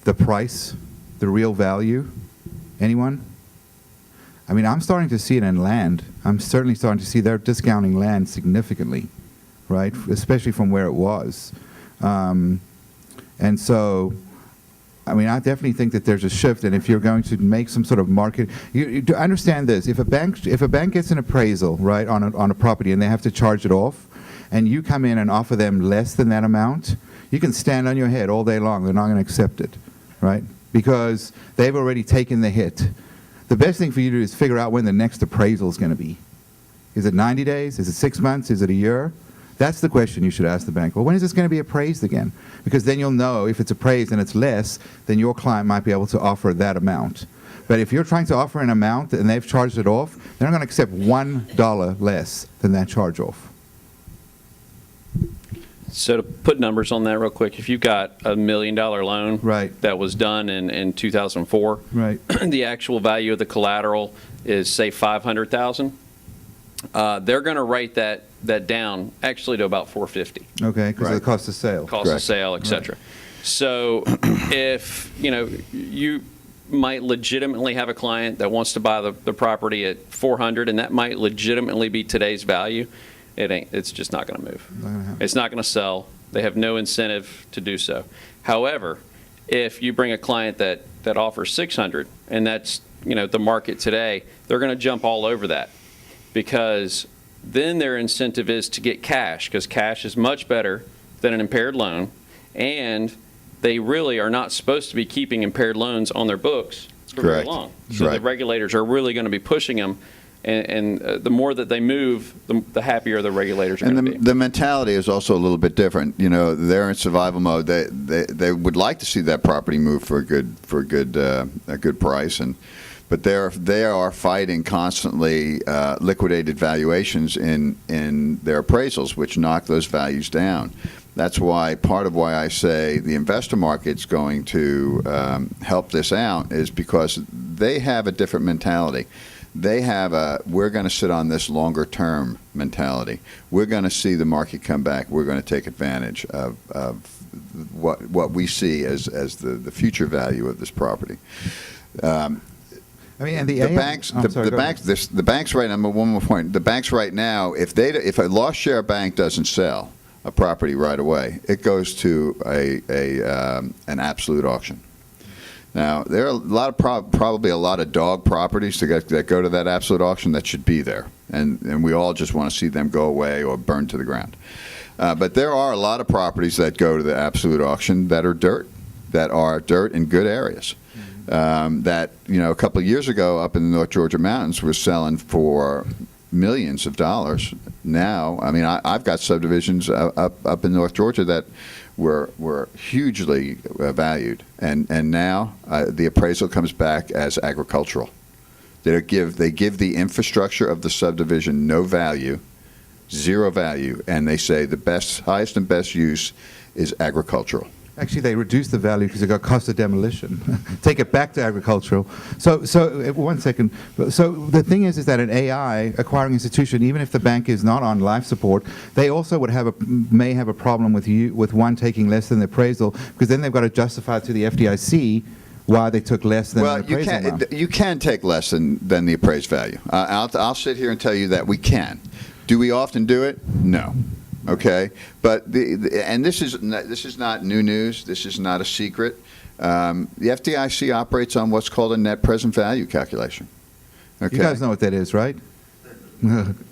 the price, the real value? Anyone? I mean, I'm starting to see it in land. I'm certainly starting to see they're discounting land significantly, right? Especially from where it was. And so, I mean, I definitely think that there's a shift, and if you're going to make some sort of market, you to understand this: if a bank gets an appraisal, right, on a property, and they have to charge it off, and you come in and offer them less than that amount, you can stand on your head all day long. They're not going to accept it, right? Because they've already taken the hit. The best thing for you to do is figure out when the next appraisal is going to be. Is it 90 days? Is it 6 months? Is it a year? That's the question you should ask the bank. Well, when is this going to be appraised again? Because then you'll know if it's appraised and it's less, then your client might be able to offer that amount. But if you're trying to offer an amount and they've charged it off, they're not going to accept $1 less than that charge off. So to put numbers on that real quick, if you've got a $1 million loan that was done in 2004, the actual value of the collateral is, say, $500,000. They're going to write that down actually to about $450,000. Okay, because of the cost of sale. Cost of sale, et cetera. So if, you might legitimately have a client that wants to buy the property at $400,000, and that might legitimately be today's value, it's just not going to move. It's not going to sell. They have no incentive to do so. However, if you bring a client that offers $600,000, and that's, the market today, they're going to jump all over that, because then their incentive is to get cash, because cash is much better than an impaired loan, and they really are not supposed to be keeping impaired loans on their books for very long. So the regulators are really going to be pushing them, and the more that they move, the happier the regulators are going to be. The mentality is also a little bit different. They're in survival mode. They would like to see that property move for a good price, but they are fighting constantly liquidated valuations in their appraisals, which knock those values down. That's why, part of why I say the investor market's going to help this out is because they have a different mentality. They have we're going to sit on this longer term mentality. We're going to see the market come back. We're going to take advantage of what we see as the future value of this property. I mean, and the banks, the banks right now. One more point. The banks right now, if a lost share bank doesn't sell a property right away, it goes to an absolute auction. Now, there are a lot of probably a lot of dog properties that go to that absolute auction that should be there, and we all just want to see them go away or burn to the ground. But there are a lot of properties that go to the absolute auction that are dirt in good areas. That, a couple of years ago up in the North Georgia mountains was selling for millions of dollars. Now, I mean, I've got subdivisions up in North Georgia that were hugely valued, and now the appraisal comes back as agricultural. They give the infrastructure of the subdivision no value, zero value, and they say the highest and best use is agricultural. Actually, they reduce the value because they got cost of demolition. Take it back to agricultural. So 1 second. So the thing is that an AI acquiring institution, even if the bank is not on life support, they also may have a problem with one taking less than the appraisal, because then they've got to justify it to the FDIC why they took less than the appraisal amount. You can take less than the appraised value. I'll sit here and tell you that we can. Do we often do it? No. Okay, but and this is not new news. This is not a secret. The FDIC operates on what's called a net present value calculation. Okay. You guys know what that is, right?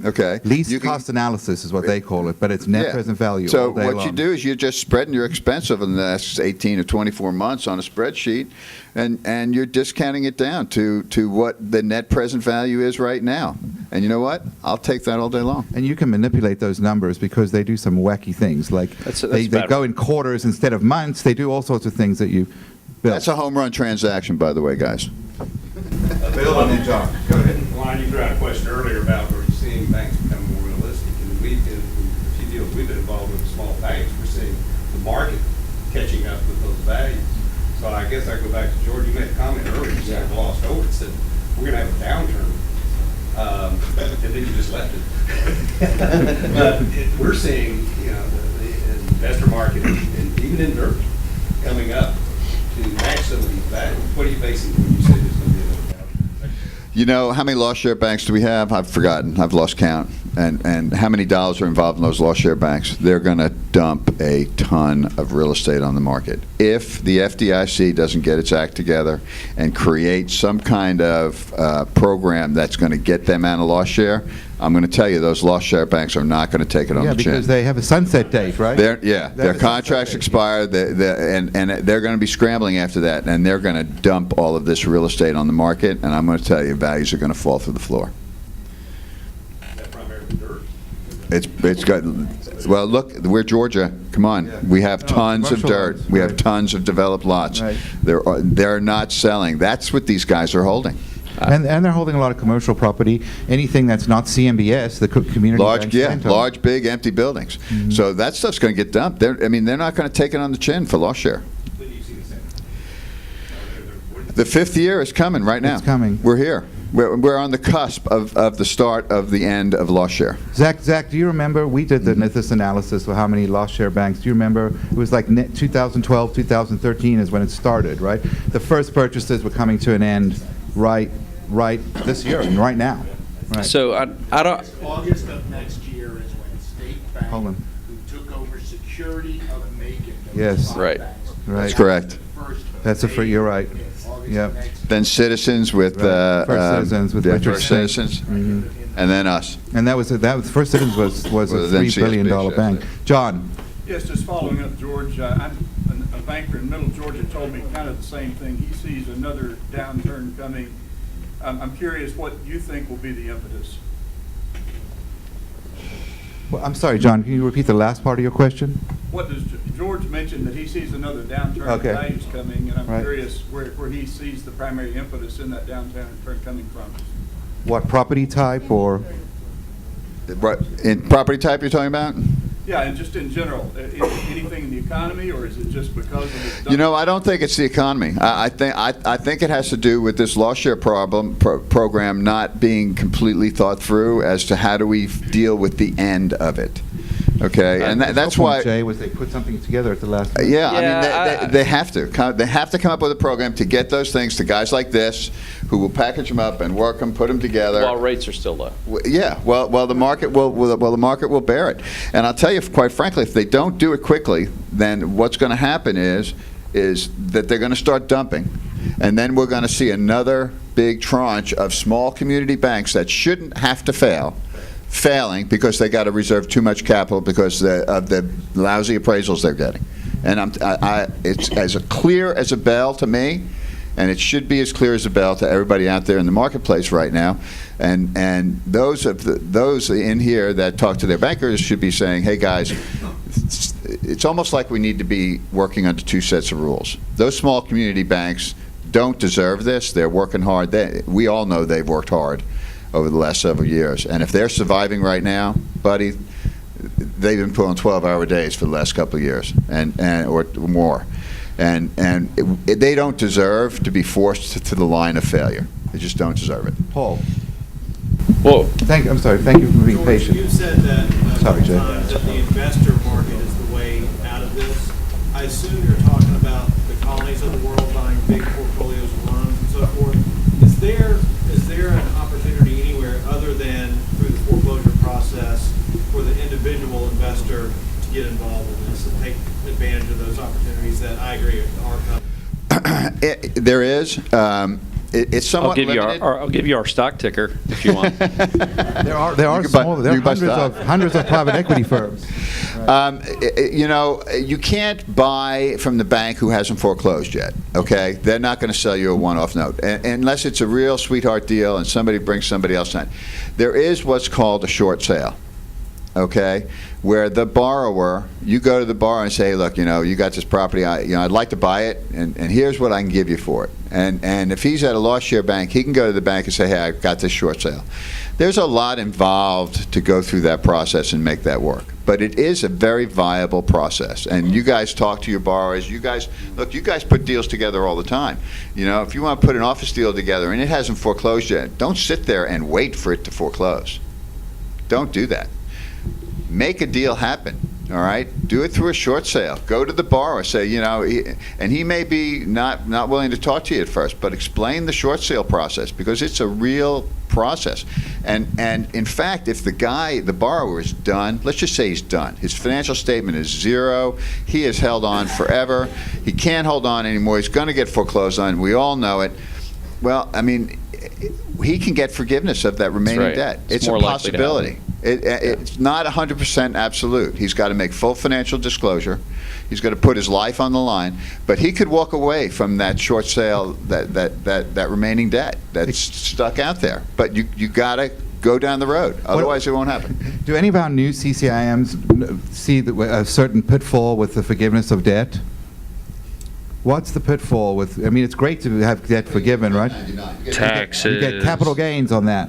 Okay. Least cost analysis is what they call it, but it's net present value. So all day what long. you do is you're just spreading your expense over the next 18 or 24 months on a spreadsheet, and you're discounting it down to what the net present value is right now. And you know what? I'll take that all day long. And you can manipulate those numbers because they do some wacky things, like they go in quarters instead of months. They do all sorts of things that you build. That's a home run transaction, by the way, guys. Bill and then John. Go ahead. Juan, you threw out a question earlier about we're seeing banks become more realistic. And a few deals we've been involved with small banks, we're seeing the market catching up with those values. So I guess I go back to George. You made a comment earlier. You said glossed over. It said we're going to have a downturn. And then you just left it. But we're seeing, the investor market and even in dirt coming up to match some of these values. What are you basing when you say there's going to be another downturn? How many lost share banks do we have? I've forgotten. I've lost count. And how many dollars are involved in those lost share banks? They're going to dump a ton of real estate on the market. If the FDIC doesn't get its act together and create some kind of program that's going to get them out of lost share, I'm going to tell you those lost share banks are not going to take it on the chin. Yeah, because they have a sunset date, right? Their contracts expire, and they're going to be scrambling after that, and they're going to dump all of this real estate on the market, and I'm going to tell you, values are going to fall through the floor. It's got, well, look, we're Georgia. Come on. Yeah. We have tons of commercial dirt. lots, We have right. tons of developed lots. Right. They're not selling. That's what these guys are holding. And they're holding a lot of commercial property. Anything that's not CMBS, the community banks lend on. Large, big, empty buildings. Mm-hmm. So that stuff's going to get dumped. They're not going to take it on the chin for lost share. When do you see the same? The fifth year is coming right now. It's coming. We're here. We're on the cusp of the start of the end of lost share. Zach, do you remember, we did this analysis of how many lost share banks. Do you remember, it was like 2012, 2013 is when it started, right? The first purchases were coming to an end right this year, and right now. Right. So I don't. August of next year is when State Bank, Hold on. who took over security of Macon, Yes. Right. Right. That's correct. You're right. Yep. Then Citizens with Right. First Citizens with Richard First Sink. Citizens, Mhm. and then us. And that was First Citizens was a Well, then $3 billion CSB, bank. John. Yes, just following up, George, a banker in Middle Georgia told me kind of the same thing. He sees another downturn coming. I'm curious what you think will be the impetus. Well, I'm sorry, John, can you repeat the last part of your question? What does George mentioned that he sees another downturn in Okay. values coming, and I'm Right. curious where he sees the primary impetus in that downturn coming from. What, property type or? In property type you're talking about? Yeah, and just in general, anything in the economy, or is it just because of this? You know, I don't think it's the economy. I think it has to do with this loss share program not being completely thought through as to how do we deal with the end of it. Okay, and that's why. Jay, was they put something together at the last. Yeah, I Yeah, mean, they have to. They have to come up with a program to get those things to guys like this, who will package them up and work them, put them together. While rates are still low. Yeah, well, the market will bear it. And I'll tell you, quite frankly, if they don't do it quickly, then what's going to happen is that they're going to start dumping, and then we're going to see another big tranche of small community banks that shouldn't have to fail. Failing because they got to reserve too much capital because of the lousy appraisals they're getting. And it's as clear as a bell to me, and it should be as clear as a bell to everybody out there in the marketplace right now. And those in here that talk to their bankers should be saying, hey guys, it's almost like we need to be working under two sets of rules. Those small community banks don't deserve this. They're working hard. We all know they've worked hard over the last several years. And if they're surviving right now, buddy, they've been pulling 12-hour days for the last couple of years or more. And they don't deserve to be forced to the line of failure. They just don't deserve it. Paul. Whoa. I'm sorry. Thank you for being George, patient. you said that Sorry, Jay. that the investor market is the way out of this. I assume you're talking about the colonies of the world buying big portfolios of loans and so forth. Is there an opportunity anywhere other than through the foreclosure process for the individual investor to get involved in this and take advantage of those opportunities that I agree are coming? There is. It's somewhat limited. I'll give you our stock ticker if you want. There are You can buy- small, there you are can buy hundreds of private equity firms. You know, you can't buy from the bank who hasn't foreclosed yet, okay? They're not going to sell you a one-off note, unless it's a real sweetheart deal and somebody brings somebody else in. There is what's called a short sale, okay? Where the borrower, you go to the borrower and say, look, you know, you got this property, I'd like to buy it, and here's what I can give you for it. And if he's at a loss share bank, he can go to the bank and say, hey, I've got this short sale. There's a lot involved to go through that process and make that work. But it is a very viable process. And you guys talk to your borrowers. You guys put deals together all the time. You know, if you want to put an office deal together and it hasn't foreclosed yet, don't sit there and wait for it to foreclose. Don't do that. Make a deal happen, all right? Do it through a short sale. Go to the borrower, say, you know, and he may be not willing to talk to you at first, but explain the short sale process because it's a real process. And in fact, if the borrower is done, let's just say he's done. His financial statement is zero. He has held on forever. He can't hold on anymore. He's going to get foreclosed on. We all know it. Well, I mean, he can get forgiveness of that remaining right. debt. It's It's a more likely to happen. possibility. It's not 100% absolute. He's got to make full financial disclosure. He's got to put his life on the line. But he could walk away from that short sale, that remaining debt that's stuck out there. But you got to go down the road. Otherwise, it won't happen. Do any of our new CCIMs see a certain pitfall with the forgiveness of debt? What's the pitfall with? I mean, it's great to have debt forgiven, right? Taxes. You get capital gains on that.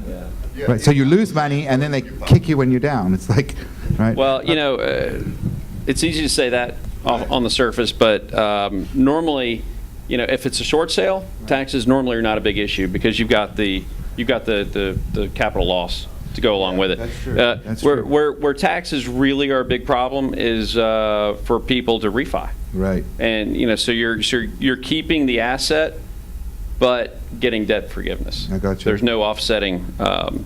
Right, so you lose money, and then they kick you when you're down. It's like, right? Well, you know, it's easy to say that on the surface, but normally, you know, if it's a short sale, taxes normally are not a big issue because you've got the capital loss to go along with it. That's true. That's true. Where taxes really are a big problem is for people to refi. Right. And you know, so you're keeping the asset, but getting debt forgiveness. I got you. There's no offsetting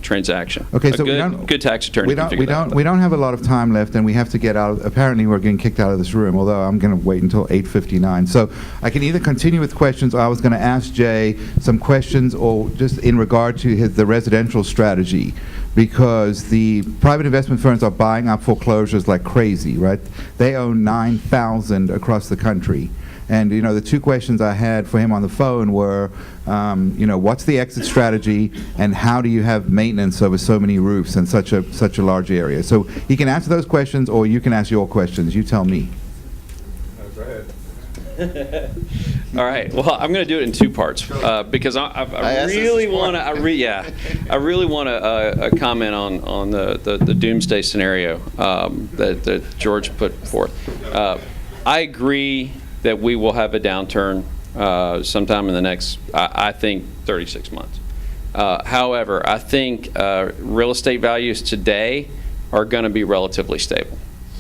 transaction. Okay, A so good tax attorney we can figure that out. we don't have a lot of time left, and we have to get out. Apparently, we're getting kicked out of this room. Although I'm going to wait until 8:59, so I can either continue with questions, or I was going to ask Jay some questions, or just in regard to the residential strategy, because the private investment firms are buying up foreclosures like crazy. Right? They own 9,000 across the country. And, you know, the two questions I had for him on the phone were, you know, what's the exit strategy, and how do you have maintenance over so many roofs in such a large area? So he can answer those questions, or you can ask your questions. You tell me. Go ahead. All right. Well, I'm going to do it in two parts because I asked this really this want morning. to. I really want to comment on the doomsday scenario that George put forth. I agree that we will have a downturn sometime in the next, I think, 36 months. However, I think real estate values today are going to be relatively stable.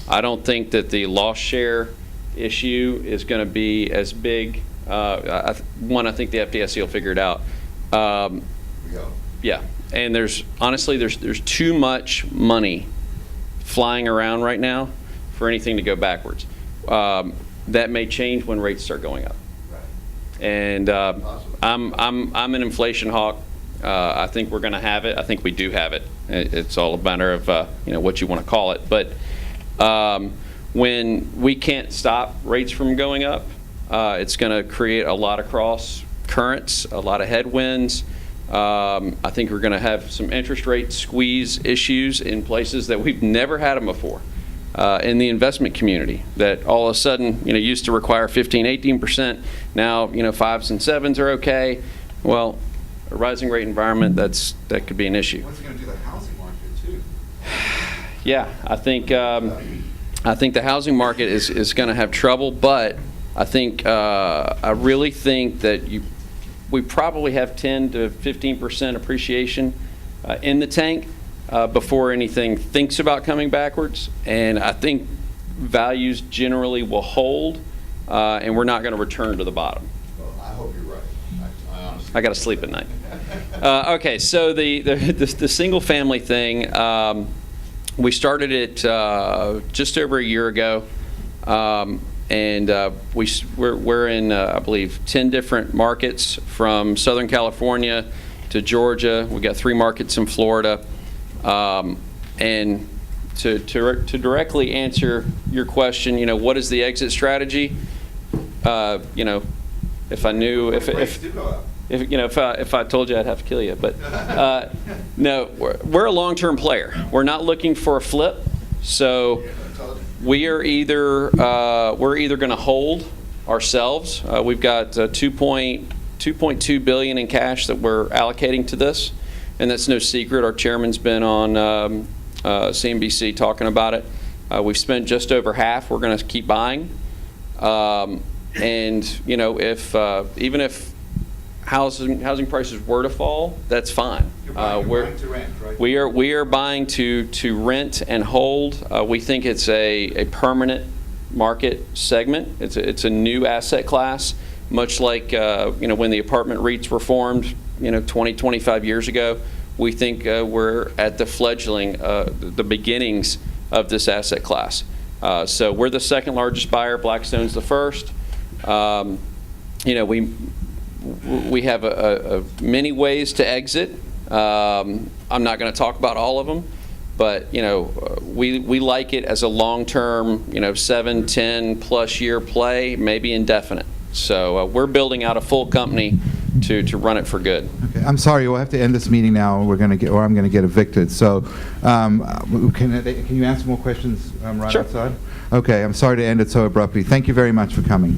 I don't think that the loss share issue is going to be as big. I think the FDIC will figure it out. Yeah, and honestly, there's too much money flying around right now for anything to go backwards. That may change when rates start going up. And I'm an inflation hawk. I think we're going to have it. I think we do have it. It's all a matter of what you want to call it. But when we can't stop rates from going up, it's going to create a lot of cross currents, a lot of headwinds. I think we're going to have some interest rate squeeze issues in places that we've never had them before. In the investment community, that all of a sudden used to require 15-18%. Now 5s and 7s are okay. Well, a rising rate environment, that could be an issue. What's it going to do to the housing market too? Yeah, I think the housing market is going to have trouble, but I really think that we probably have 10 to 15% appreciation in the tank before anything thinks about coming backwards, and I think values generally will hold, and we're not going to return to the bottom. Well, I hope you're right. I honestly. I got to sleep at night. Okay, so the single family thing, we started it just over a year ago, and we're in I believe 10 different markets from Southern California to Georgia. We got 3 markets in Florida, and to directly answer your question, what is the exit strategy? If I knew if I told you, I'd have to kill you. But no, we're a long-term player. We're not looking for a flip. So we are either going to hold ourselves. We've got $2.2 billion in cash that we're allocating to this, and that's no secret. Our chairman's been on CNBC talking about it. We've spent just over half. We're going to keep buying. And if even if housing prices were to fall, that's fine. You're buying to rent, right? We are buying to rent and hold. We think it's a permanent market segment. It's a new asset class, much like when the apartment REITs were formed 20, 25 years ago. We think we're at the fledgling, the beginnings of this asset class. So we're the second largest buyer. Blackstone's the first. We have many ways to exit. I'm not going to talk about all of them, but we like it as a long-term, 7, 10 plus year play, maybe indefinite. So we're building out a full company to run it for good. Okay, I'm sorry, we'll have to end this meeting now. I'm going to get evicted. So, can you answer more questions right Sure. outside? Okay, I'm sorry to end it so abruptly. Thank you very much for coming.